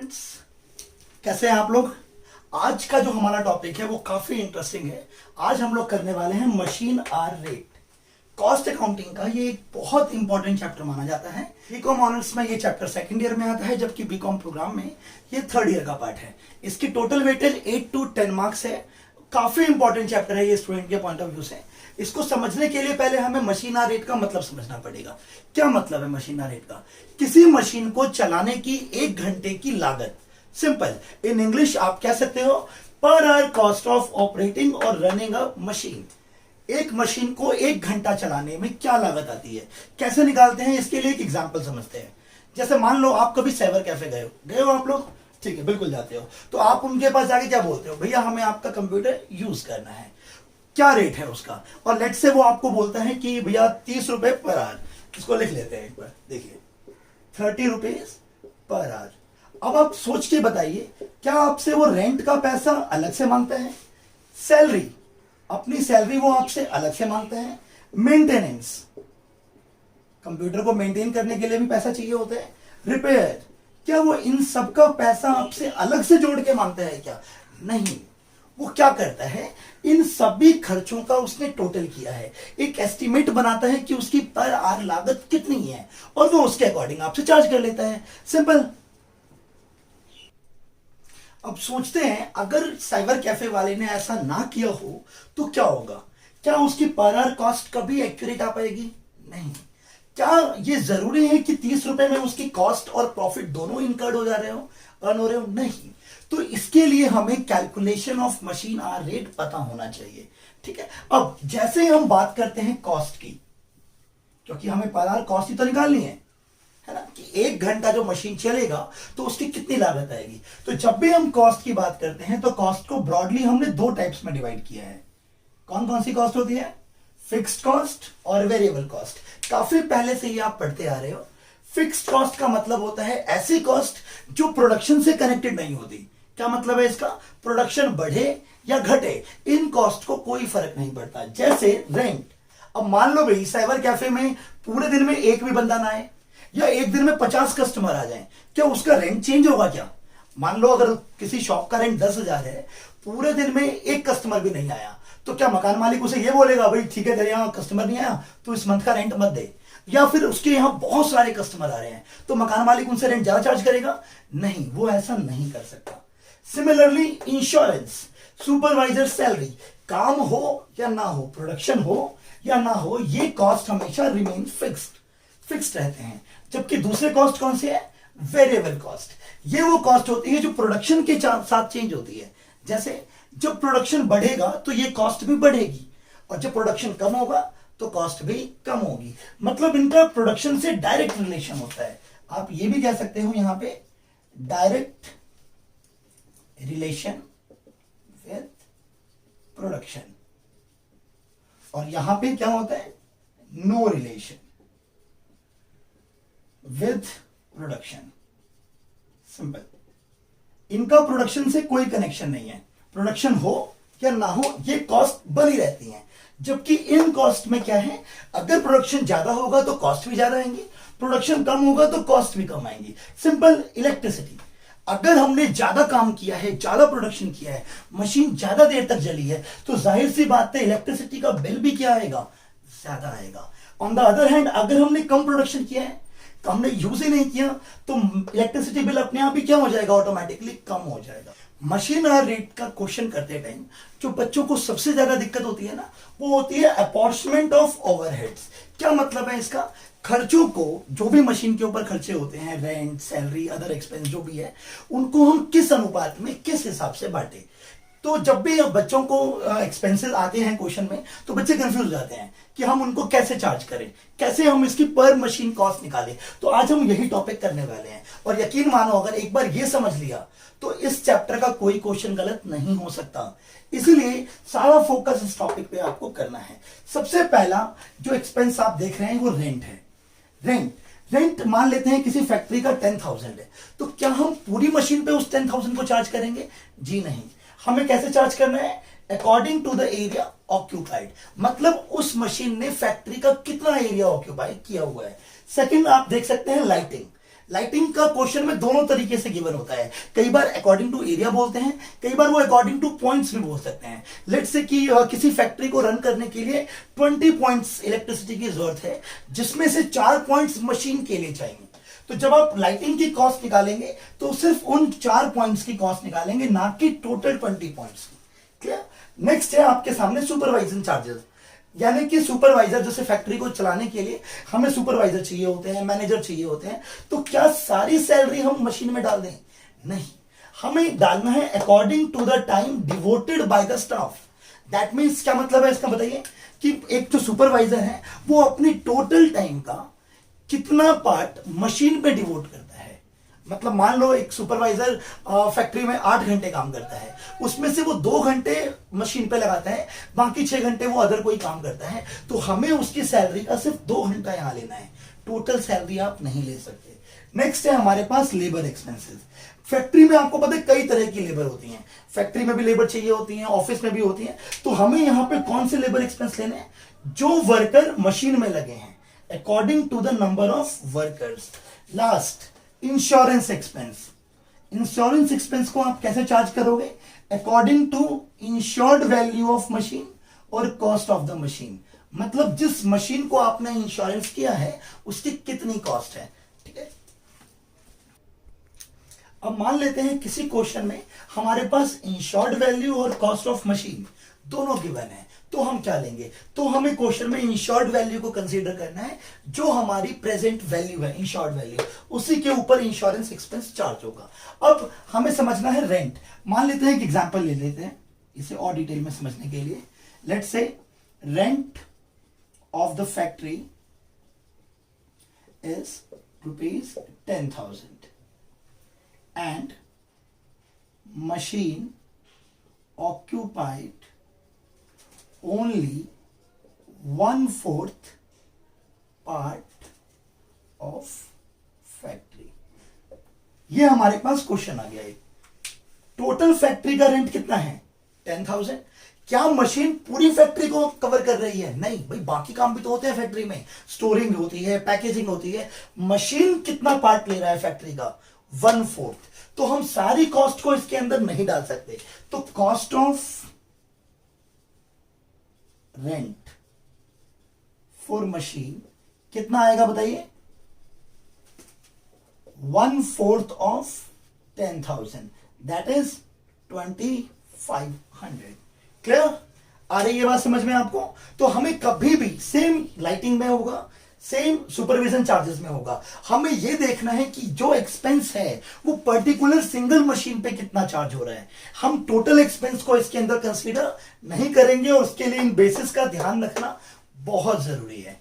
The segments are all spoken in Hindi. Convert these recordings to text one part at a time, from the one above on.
स्टूडेंट्स, कैसे हैं आप लोग। आज का जो हमारा टॉपिक है वो काफी इंटरेस्टिंग है। आज हम लोग करने वाले हैं machine hour rate. Cost accounting का ये एक बहुत इंपॉर्टेंट चैप्टर माना जाता है। बीकॉम ऑनर्स में ये चैप्टर सेकंड ईयर में आता है, जबकि बीकॉम प्रोग्राम में ये थर्ड ईयर का पार्ट है। इसकी टोटल वेटेज 8 to 10 मार्क्स है। काफी इंपॉर्टेंट चैप्टर है ये स्टूडेंट के पॉइंट ऑफ व्यू से। इसको समझने के लिए पहले हमें मशीन आर रेट का मतलब समझना पड़ेगा। क्या मतलब है मशीन आर रेट का? किसी मशीन को चलाने की 1 घंटे की लागत। सिंपल इन इंग्लिश आप कह सकते हो per hour cost of operating और रनिंग अ मशीन। एक मशीन को 1 घंटा चलाने में क्या लागत आती है, कैसे निकालते हैं, इसके लिए एक एग्जांपल समझते हैं। जैसे मान लो आप कभी साइबर कैफे गए हो आप लोग, ठीक है, बिल्कुल जाते हो। तो आप उनके पास जाके क्या बोलते हो, भैया हमें आपका कंप्यूटर यूज करना है, क्या रेट है उसका। और लेट से वो आपको बोलता है कि भैया 30 रुपए पर आवर। इसको लिख लेते हैं एक बार, देखिए 30 रुपीज पर आवर। अब आप सोच के बताइए, क्या आपसे वो रेंट का पैसा अलग से मांगता है? सैलरी, अपनी सैलरी वो आपसे अलग से मांगते हैं। मेंटेनेंस, कंप्यूटर को मेंटेन करने के लिए भी पैसा चाहिए होता है। रिपेयर, क्या वो इन सब का पैसा आपसे अलग से जोड़ के मांगता है क्या? नहीं, वो क्या करता है, इन सभी खर्चों का उसने टोटल किया है, एक एस्टिमेट बनाता है कि उसकी पर आवर लागत कितनी है और वो उसके अकॉर्डिंग आपसे चार्ज कर लेता है। सिंपल। अब सोचते हैं अगर साइबर कैफे वाले ने ऐसा ना किया हो तो क्या होगा? क्या उसकी पर आवर कॉस्ट कभी एक्यूरेट आ पाएगी? नहीं। क्या ये जरूरी है कि 30 रुपए में उसकी कॉस्ट और प्रॉफिट दोनों इनकर्ड हो जा रहे हो, अर्न हो रहे हो? नहीं। तो इसके लिए हमें calculation of machine hour rate पता होना चाहिए, ठीक है। अब जैसे हम बात करते हैं कॉस्ट की, क्योंकि हमें पर आवर कॉस्ट ही तो निकालनी है ना, कि 1 घंटा जो मशीन चलेगा तो उसकी कितनी लागत आएगी। तो जब भी हम कॉस्ट की बात करते हैं तो कॉस्ट को ब्रॉडली हमने 2 टाइप्स में डिवाइड किया है। कौन कौन सी कॉस्ट होती है? फिक्स्ड कॉस्ट और वेरिएबल कॉस्ट। काफी पहले से ही आप पढ़ते आ रहे हो। फिक्स्ड कॉस्ट का मतलब होता है ऐसी कॉस्ट जो प्रोडक्शन से कनेक्टेड नहीं होती। क्या मतलब है इसका? प्रोडक्शन बढ़े या घटे, इन कॉस्ट को कोई फर्क नहीं पड़ता। जैसे रेंट। अब मान लो भाई साइबर कैफे में पूरे दिन में एक भी बंदा ना आए या एक दिन में 50 कस्टमर आ जाएं, क्या उसका रेंट चेंज होगा क्या? मान लो अगर किसी शॉप का रेंट 10,000 है, पूरे दिन में एक कस्टमर भी नहीं आया, तो क्या मकान मालिक उसे ये बोलेगा भाई ठीक है तेरे यहां कस्टमर नहीं आया तो इस मंथ का रेंट मत दे? या फिर उसके यहां बहुत सारे कस्टमर आ रहे हैं तो मकान मालिक उनसे रेंट ज्यादा चार्ज करेगा? नहीं, वो ऐसा नहीं कर सकता। सिमिलरली इंश्योरेंस, सुपरवाइजर सैलरी, काम हो या ना हो, प्रोडक्शन हो या ना हो, ये कॉस्ट हमेशा रिमेन फिक्स्ड रहते हैं। जबकि दूसरे कॉस्ट कौन से है? Variable cost. ये वो कॉस्ट होती है जो प्रोडक्शन के साथ चेंज होती है। जैसे जब प्रोडक्शन बढ़ेगा तो ये कॉस्ट भी बढ़ेगी और जब प्रोडक्शन कम होगा तो कॉस्ट भी कम होगी। मतलब इनका प्रोडक्शन से डायरेक्ट रिलेशन होता है। आप ये भी कह सकते हो यहां पे डायरेक्ट रिलेशन विद प्रोडक्शन, और यहां पे क्या होता है? No relation with production. Simple. इनका प्रोडक्शन से कोई कनेक्शन नहीं है। प्रोडक्शन हो या ना हो ये कॉस्ट बनी रहती है। जबकि इन कॉस्ट में क्या है, अगर प्रोडक्शन ज्यादा होगा तो कॉस्ट भी ज्यादा आएंगी, प्रोडक्शन कम होगा तो कॉस्ट भी कम आएंगी। सिंपल। इलेक्ट्रिसिटी, अगर हमने ज्यादा काम किया है, ज्यादा प्रोडक्शन किया है, मशीन ज्यादा देर तक जली है, तो जाहिर सी बात है इलेक्ट्रिसिटी का बिल भी क्या आएगा? ज्यादा आएगा। ऑन द अदर हैंड अगर हमने कम प्रोडक्शन किया है, तो हमने यूज ही नहीं किया, तो इलेक्ट्रिसिटी बिल अपने आप ही क्या हो जाएगा? ऑटोमेटिकली कम हो जाएगा। मशीन आर रेट का क्वेश्चन करते टाइम जो बच्चों को सबसे ज्यादा दिक्कत होती है ना, वो होती है अपॉर्चमेंट ऑफ ओवरहेड्स। क्या मतलब है इसका? खर्चों को, जो भी मशीन के ऊपर खर्चे होते हैं, रेंट, सैलरी, अदर एक्सपेंस जो भी है, उनको हम किस अनुपात में, किस हिसाब से बांटे। तो जब भी बच्चों को एक्सपेंसेस आते हैं क्वेश्चन में तो बच्चे कंफ्यूज हो जाते हैं कि हम उनको कैसे चार्ज करें, कैसे हम इसकी पर मशीन कॉस्ट निकालें। तो आज हम यही टॉपिक करने वाले हैं। और यकीन मानो अगर एक बार ये समझ लिया तो इस चैप्टर का कोई क्वेश्चन गलत नहीं हो सकता। इसलिए सारा फोकस इस टॉपिक पे आपको करना है। सबसे पहला जो एक्सपेंस आप देख रहे हैं वो रेंट है। रेंट मान लेते हैं किसी फैक्ट्री का 10,000 है, तो क्या हम पूरी मशीन पे उस 10,000 को चार्ज करेंगे? जी नहीं। हमें कैसे चार्ज करना है? According to the area occupied, मतलब उस मशीन ने फैक्ट्री का कितना एरिया ऑक्यूपाई किया हुआ है। सेकंड आप देख सकते हैं लाइटिंग। लाइटिंग का क्वेश्चन में दोनों तरीके से गिवन होता है, कई बार अकॉर्डिंग टू एरिया बोलते हैं, कई बार वो अकॉर्डिंग टू पॉइंट्स भी बोल सकते हैं। लेट्स से कि किसी फैक्ट्री को रन करने के लिए 20 पॉइंट्स इलेक्ट्रिसिटी की जरूरत है, जिसमें से 4 पॉइंट्स मशीन के लिए चाहिए। तो जब आप लाइटिंग की कॉस्ट निकालेंगे तो सिर्फ उन 4 पॉइंट्स की कॉस्ट निकालेंगे, ना कि टोटल 20 पॉइंट्स की। क्लियर? नेक्स्ट है आपके सामने सुपरवाइजन चार्जेस, यानी कि सुपरवाइजर, जैसे फैक्ट्री को चलाने के लिए हमें सुपरवाइजर चाहिए होते हैं, मैनेजर चाहिए होते हैं। तो क्या सारी सैलरी हम मशीन में डाल दें? नहीं, हमें डालना है according to the time devoted by the staff. That means क्या मतलब है इसका बताइए, कि एक जो सुपरवाइजर है वो अपनी टोटल टाइम का कितना पार्ट मशीन पे डिवोट करता है। मतलब मान लो एक सुपरवाइजर फैक्ट्री में 8 घंटे काम करता है, उसमें से वो 2 घंटे मशीन पे लगाता है, बाकी 6 घंटे वो अदर कोई काम करता है। तो हमें उसकी सैलरी का सिर्फ 2 घंटा यहां लेना है, टोटल सैलरी आप नहीं ले सकते। नेक्स्ट है हमारे पास लेबर एक्सपेंसेस। फैक्ट्री में आपको पता है कई तरह की लेबर होती है, फैक्ट्री में भी लेबर चाहिए होती है, ऑफिस में भी होती है। तो हमें यहां पे कौन से लेबर एक्सपेंस लेने हैं? जो वर्कर मशीन में लगे हैं, according to the number of workers. Last, insurance expense. Insurance expense को आप कैसे चार्ज करोगे? According to insured value of machine और कॉस्ट ऑफ द मशीन। मतलब जिस मशीन को आपने इंश्योरेंस किया है उसकी कितनी कॉस्ट है। ठीक है, अब मान लेते हैं किसी क्वेश्चन में हमारे पास इंश्योर्ड वैल्यू और कॉस्ट ऑफ मशीन दोनों गिवन है, तो हम क्या लेंगे? तो हमें क्वेश्चन में इंश्योर्ड वैल्यू को कंसीडर करना है, जो हमारी प्रेजेंट वैल्यू है इंश्योर्ड वैल्यू, उसी के ऊपर इंश्योरेंस एक्सपेंस चार्ज होगा। अब हमें समझना है रेंट। मान लेते हैं एक एग्जांपल ले लेते हैं इसे और डिटेल में समझने के लिए। Let's say rent of the factory is ₹10,000 and machine occupied only 1/4 part of factory। ये हमारे पास क्वेश्चन आ गया है। टोटल फैक्ट्री का रेंट कितना है? 10,000। क्या मशीन पूरी फैक्ट्री को कवर कर रही है? नहीं भाई, बाकी काम भी तो होते हैं फैक्ट्री में, स्टोरिंग होती है, पैकेजिंग होती है। मशीन कितना पार्ट ले रहा है फैक्ट्री का? 1/4। तो हम सारी कॉस्ट को इसके अंदर नहीं डाल सकते। तो cost of rent for machine कितना आएगा बताइए? 1/4 ऑफ 10,000, दैट इज 2,500। क्लियर? आ रही है बात समझ में आपको? तो हमें कभी भी सेम लाइटिंग में होगा, सेम सुपरविजन चार्जेस में होगा, हमें यह देखना है कि जो एक्सपेंस है वो पर्टिकुलर सिंगल मशीन पे कितना चार्ज हो रहा है। हम टोटल एक्सपेंस को इसके अंदर कंसीडर नहीं करेंगे, और उसके लिए इन बेसिस का ध्यान रखना बहुत जरूरी है।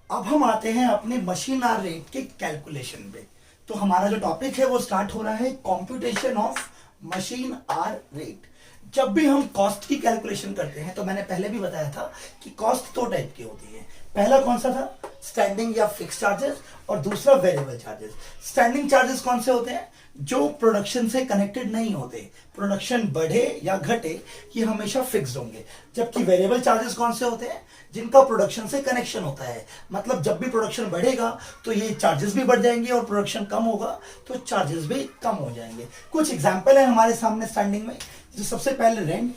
अब हम आते हैं अपने मशीन आर रेट के कैलकुलेशन पे। तो हमारा जो टॉपिक है वो स्टार्ट हो रहा है computation of machine hour rate. जब भी हम कॉस्ट की कैलकुलेशन करते हैं, तो मैंने पहले भी बताया था कि कॉस्ट 2 टाइप की होती है। पहला कौन सा था? स्टैंडिंग या फिक्स चार्जेस, और दूसरा वेरिएबल चार्जेस। स्टैंडिंग चार्जेस कौन से होते हैं? जो प्रोडक्शन से कनेक्टेड नहीं होते, प्रोडक्शन बढ़े या घटे ये हमेशा फिक्स्ड होंगे। जबकि वेरिएबल चार्जेस कौन से होते हैं? जिनका प्रोडक्शन से कनेक्शन होता है। मतलब जब भी प्रोडक्शन बढ़ेगा तो ये चार्जेस भी बढ़ जाएंगे, और प्रोडक्शन कम होगा तो चार्जेस भी कम हो जाएंगे। कुछ एग्जांपल है हमारे सामने स्टैंडिंग में। जो सबसे पहले rent,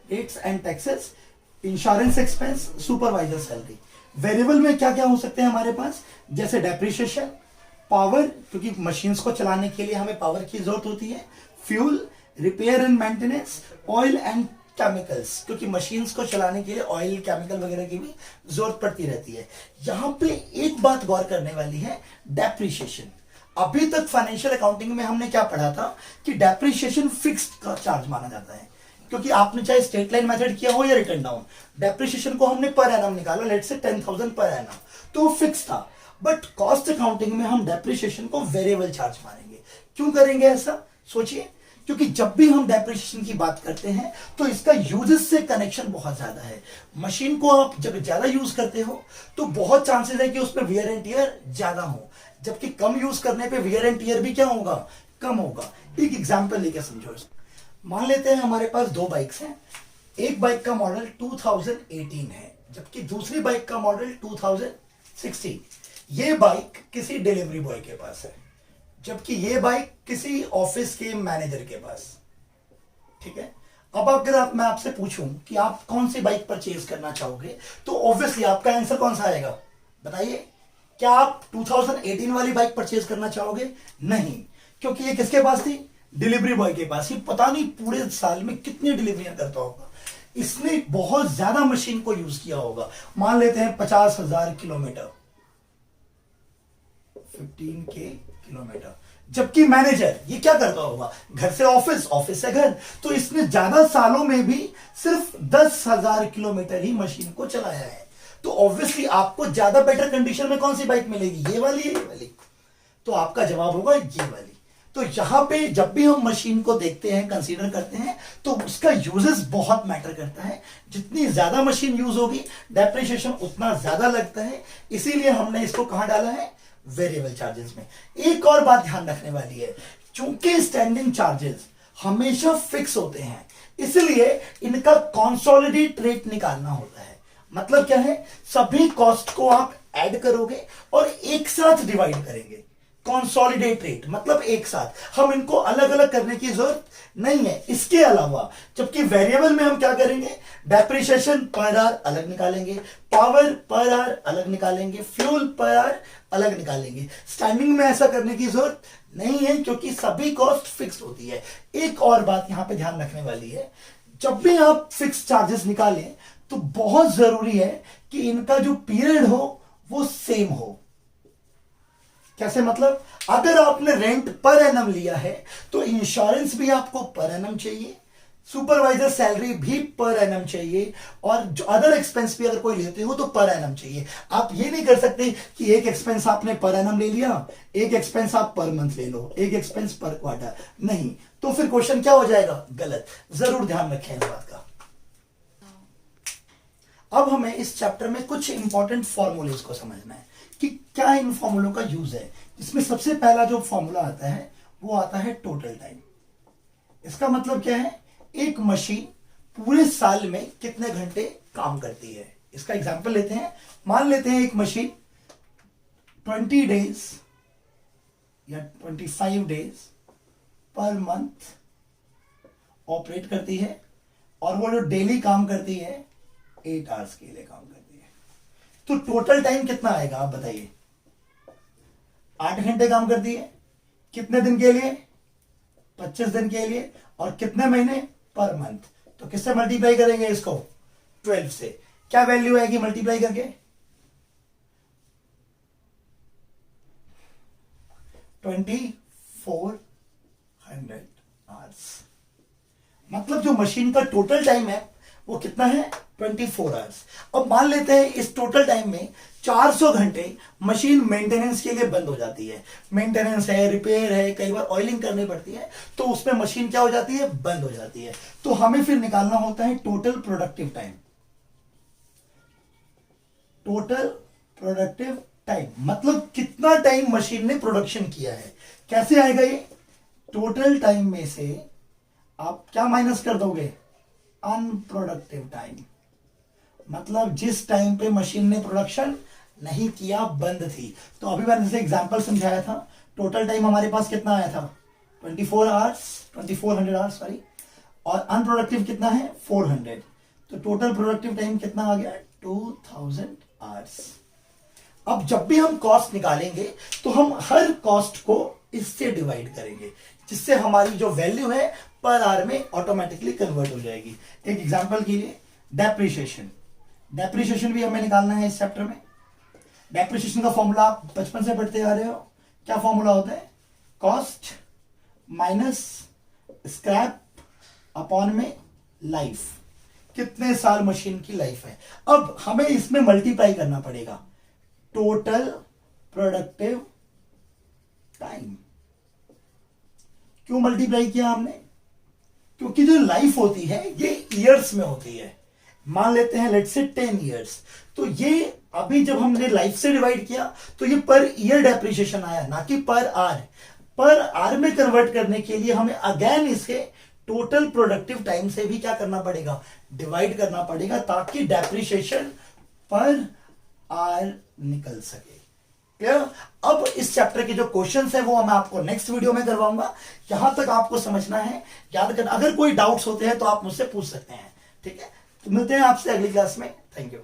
rates and taxes, insurance expense, supervisor salary. Variable में क्या क्या हो सकते हैं हमारे पास? जैसे डेप्रिसिएशन, पावर, क्योंकि मशीन्स को चलाने के लिए हमें पावर की जरूरत होती है, fuel, repair and maintenance, oil and chemicals, क्योंकि मशीन्स को चलाने के लिए ऑयल, केमिकल वगैरह की भी जरूरत पड़ती रहती है। यहां पे एक बात गौर करने वाली है, डेप्रिसिएशन। अभी तक फाइनेंशियल अकाउंटिंग में हमने क्या पढ़ा था कि डेप्रिसिएशन फिक्स्ड का चार्ज माना जाता है, क्योंकि आपने चाहे स्ट्रेट लाइन मेथड किया हो या रिटर्न डाउन, डेप्रिसिएशन को हमने पर एनम निकाला, लेट्स से 10,000 पर एनम, तो फिक्स था। बट कॉस्ट अकाउंटिंग में हम डेप्रिसिएशन को वेरिएबल चार्ज मानेंगे। क्यों करेंगे ऐसा? सोचिए, क्योंकि जब भी हम डेप्रिसिएशन की बात करते हैं तो इसका यूजेस से कनेक्शन बहुत ज्यादा है। मशीन को आप जब ज्यादा यूज करते हो तो बहुत चांसेस है कि उसमें वियर एंड टियर ज्यादा हो, जबकि कम यूज करने पे वियर एंड टियर भी क्या होगा? कम होगा। एक एग्जांपल लेके समझो। मान लेते हैं हमारे पास 2 बाइक्स हैं। एक बाइक का मॉडल 2018 है, जबकि दूसरी बाइक का मॉडल 2016। ये बाइक किसी डिलीवरी बॉय के पास है, जबकि ये बाइक किसी ऑफिस के मैनेजर के पास। ठीक है, अब अगर मैं आपसे पूछूं कि आप कौन सी बाइक परचेज करना चाहोगे, तो ऑब्वियसली आपका आंसर कौन सा आएगा, बताइए। क्या आप 2018 वाली बाइक परचेज करना चाहोगे? नहीं, क्योंकि ये किसके पास थी? डिलीवरी बॉय के पास। ही पता नहीं पूरे साल में कितनी डिलीवरियां करता होगा, इसने बहुत ज्यादा मशीन को यूज किया होगा। मान लेते हैं 50,000 किलोमीटर, 15K किलोमीटर। जबकि मैनेजर ये क्या करता होगा, घर से ऑफिस, ऑफिस से घर, तो इसने ज्यादा सालों में भी सिर्फ 10,000 किलोमीटर ही मशीन को चलाया है। तो ऑब्वियसली आपको ज्यादा बेटर कंडीशन में कौन सी बाइक मिलेगी, ये वाली है, ये वाली? तो आपका जवाब होगा ये वाली। तो यहां पे जब भी हम मशीन को देखते हैं, कंसीडर करते हैं, तो उसका यूजेस बहुत मैटर करता है। जितनी ज्यादा मशीन यूज होगी, डेप्रिसिएशन उतना ज्यादा लगता है। इसीलिए हमने इसको कहां डाला है, वेरिएबल चार्जेस में। एक और बात ध्यान रखने वाली है, चूंकि स्टैंडिंग चार्जेस हमेशा फिक्स होते हैं, इसलिए इनका कंसोलिडेट रेट निकालना होता है। मतलब क्या है, सभी कॉस्ट को आप ऐड करोगे और एक साथ डिवाइड करेंगे। कंसोलिडेट रेट मतलब एक साथ, हम इनको अलग अलग करने की जरूरत नहीं है। इसके अलावा जबकि वेरिएबल में हम क्या करेंगे, डेप्रिसिएशन पर आवर अलग निकालेंगे, पावर पर आवर अलग निकालेंगे, फ्यूल पर आवर अलग निकालेंगे। स्टैंडिंग में ऐसा करने की जरूरत नहीं है, क्योंकि सभी कॉस्ट फिक्स होती है। एक और बात यहां पे ध्यान रखने वाली है, जब भी आप फिक्स चार्जेस निकालें तो बहुत जरूरी है कि इनका जो पीरियड हो वो सेम हो। कैसे मतलब, अगर आपने रेंट पर एनम लिया है तो इंश्योरेंस भी आपको पर एनम चाहिए, सुपरवाइजर सैलरी भी पर एनम चाहिए, और जो अदर एक्सपेंस भी अगर कोई लेते हो तो पर एनम चाहिए। आप ये नहीं कर सकते कि एक एक्सपेंस आपने पर एनम ले लिया, एक एक्सपेंस आप पर मंथ ले लो, एक एक्सपेंस पर क्वार्टर, नहीं, तो फिर क्वेश्चन क्या हो जाएगा, गलत। जरूर ध्यान रखें इस बात का। अब हमें इस चैप्टर में कुछ इंपॉर्टेंट फॉर्मूलेज को समझना है कि क्या इन फॉर्मूलों का यूज है। इसमें सबसे पहला जो फॉर्मूला आता है वो आता है टोटल टाइम। इसका मतलब क्या है, एक मशीन पूरे साल में कितने घंटे काम करती है। इसका एग्जांपल लेते हैं, मान लेते हैं एक मशीन 20 डेज या 25 डेज पर मंथ ऑपरेट करती है, और वो जो डेली काम करती है 8 आवर्स के लिए काम करती है। तो टोटल टाइम कितना आएगा आप बताइए। 8 घंटे काम करती है, कितने दिन के लिए, 25 दिन के लिए, और कितने महीने, पर मंथ। तो किससे मल्टीप्लाई करेंगे इसको, 12 से। क्या वैल्यू आएगी मल्टीप्लाई करके, 2400 आवर्स। मतलब जो मशीन का टोटल टाइम है वो कितना है, 24 आवर्स। अब मान लेते हैं इस टोटल टाइम में 400 घंटे मशीन मेंटेनेंस के लिए बंद हो जाती है। मेंटेनेंस है, रिपेयर है, कई बार ऑयलिंग करनी पड़ती है, तो उसमें मशीन क्या हो जाती है, बंद हो जाती है। तो हमें फिर निकालना होता है total productive time. Total productive time मतलब कितना टाइम मशीन ने प्रोडक्शन किया है। कैसे आएगा ये, टोटल टाइम में से आप क्या माइनस कर दोगे, अनप्रोडक्टिव टाइम। मतलब जिस टाइम पे मशीन ने प्रोडक्शन नहीं किया, बंद थी। तो अभी मैंने जैसे एग्जांपल समझाया था, टोटल टाइम हमारे पास कितना आया था, 24 आवर्स, 2400 आवर्स सॉरी, और अनप्रोडक्टिव कितना है, 400। तो टोटल प्रोडक्टिव टाइम कितना आ गया, 2000 आवर्स। अब जब भी हम कॉस्ट निकालेंगे तो हम हर कॉस्ट को इससे डिवाइड करेंगे, जिससे हमारी जो वैल्यू है पर आवर में ऑटोमेटिकली कन्वर्ट हो जाएगी। एक एग्जांपल के लिए डेप्रिसिएशन, डेप्रिसिएशन भी हमें निकालना है इस चैप्टर में। डेप्रिसिएशन का फॉर्मूला आप बचपन से पढ़ते आ रहे हो, क्या फॉर्मूला होता है, कॉस्ट माइनस स्क्रैप अपॉन में लाइफ, कितने साल मशीन की लाइफ है। अब हमें इसमें मल्टीप्लाई करना पड़ेगा, टोटल प्रोडक्टिव टाइम। क्यों मल्टीप्लाई किया हमने, क्योंकि जो लाइफ होती है ये ईयर्स में होती है। मान लेते हैं लेट्स से 10 ईयर्स, तो ये अभी जब हमने लाइफ से डिवाइड किया तो ये पर ईयर डेप्रिसिएशन आया, ना कि पर आर। पर आर में कन्वर्ट करने के लिए हमें अगेन इसे टोटल प्रोडक्टिव टाइम से भी क्या करना पड़ेगा, डिवाइड करना पड़ेगा, ताकि डेप्रिसिएशन पर आर निकल सके। क्लियर? अब इस चैप्टर के जो क्वेश्चंस है वो मैं आपको नेक्स्ट वीडियो में करवाऊंगा। यहां तक आपको समझना है, याद करना। अगर कोई डाउट्स होते हैं तो आप मुझसे पूछ सकते हैं, ठीक है? तो मिलते हैं आपसे अगली क्लास में। Thank you.